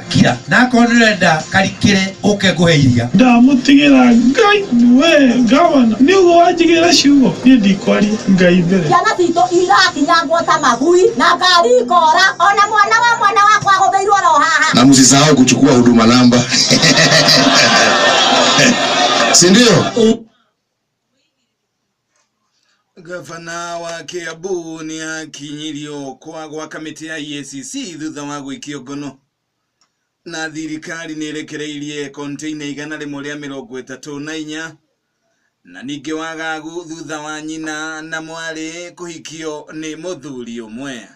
Kira na konrenda karikire uke guheiria da mutigira ngai we gawana ni wajigira shugo ni ndikwari ngai mbere yana tito irakinya ngota magui na ngari kora ona mwana wakwa agotheirwo ro haha na msisahau kuchukua huduma namba si ndio? Gavana wa Kiambu ni akinyirio kwa kamiti ya EACC thutha wa gwikio ngono na thirikari nirekereirie container 134 na ninge wagagu thutha wa nyina na mwari kuhikio ni muthuri umwe.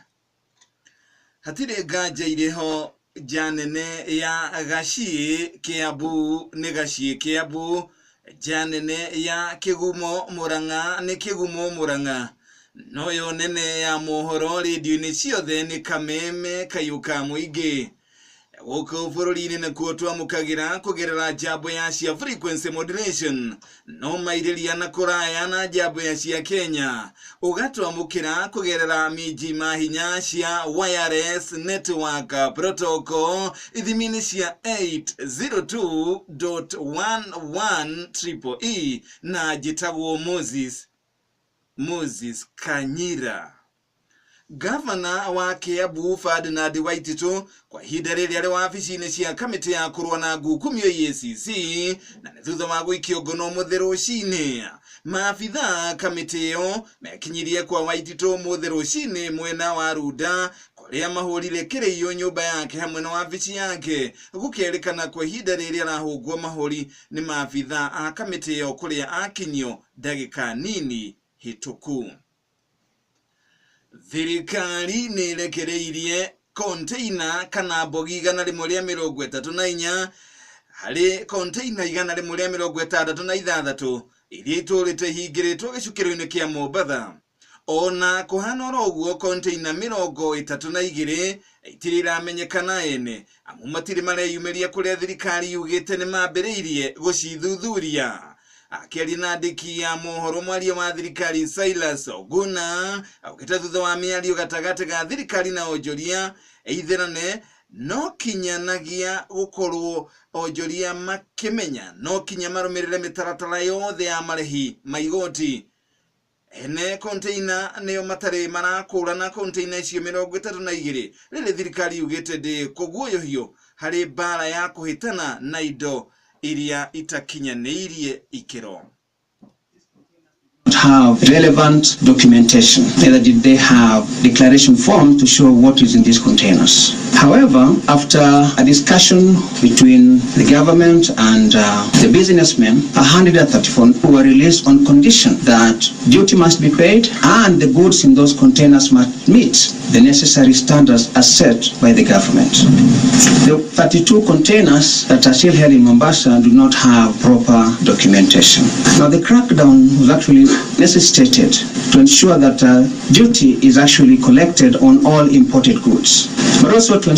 Hatire nganja iriho janene ya Gashie Kiambu ni Gashie Kiambu, janene ya Kigumo Murang'a ni Kigumo Murang'a, noyo nene ya mohoro radio-ini ciothe ni Kameme Kayuka Muingi. Guku bururi-ini nakuo twamukagira kugerera njambo ya cia frequency modulation no mairiria na kuraya na njambo ya cia Kenya, ugatwamukira kugerera miji mahinya cia wireless network protocol ithimini cia 802.11 na jitagwo Moses Kanyira. Gavana wa Kiambu Ferdinand Waititu kwa hida rĩrĩa arĩ wabici-inĩ cia kamĩtĩ ya kũrũa na ngukumio EACC na nĩ thutha wa gwĩkio ngono mũthĩ rũcinĩ. Maabitha kamĩtĩ ĩyo mekinyirie kwa Waititu mũthĩ rũcinĩ mwena wa Runda kũrĩa mahũrire kĩrĩio nyũmba yake hamwe na wabici yake, gũkĩrĩkana kwa hida rĩrĩa arahũngwo mahũri nĩ maabitha a kamĩtĩ ĩyo kũrĩa akinyio ndagĩka nini hĩtũku. Thirikari nirekereirie container kana bogi 134 hari container 166 iria iturite hingĩrĩtwo gĩcukĩro-inĩ kĩa Mombatha. Ona kuhana roguo container 32 itiramenyekana ene amu matire mareyumeria kuria thirikari yugĩte nĩ mambĩrĩirie gũcithuthuria. Akiari na ndiki ya mohoro mwaria wa thirikari Silas Oguna augĩte thutha wa mĩario gatagatĩ ga thirikari na onjoria eitherane no kinyanagia gukorwo onjoria makimenya no kinya marũmĩrĩre mĩtaratara yothe ya marĩhi ma igoti. Ene container nĩo matarĩ marakũrana container icio 32 rĩrĩ thirikari yugĩte ndĩ kũguoyohio harĩ mbara ya kũhĩtana na indo iria itakinyanĩirie ikĩro. Have relevant documentation, neither did they have declaration form to show what is in these containers. However, after a discussion between the government and the businessmen, 134 were released on condition that duty must be paid and the goods in those containers must meet the necessary standards as set by the government. The 32 containers that are still held in Mombasa do not have proper documentation. Now, the crackdown was actually necessitated to ensure that duty is actually collected on all imported goods, but also to ensure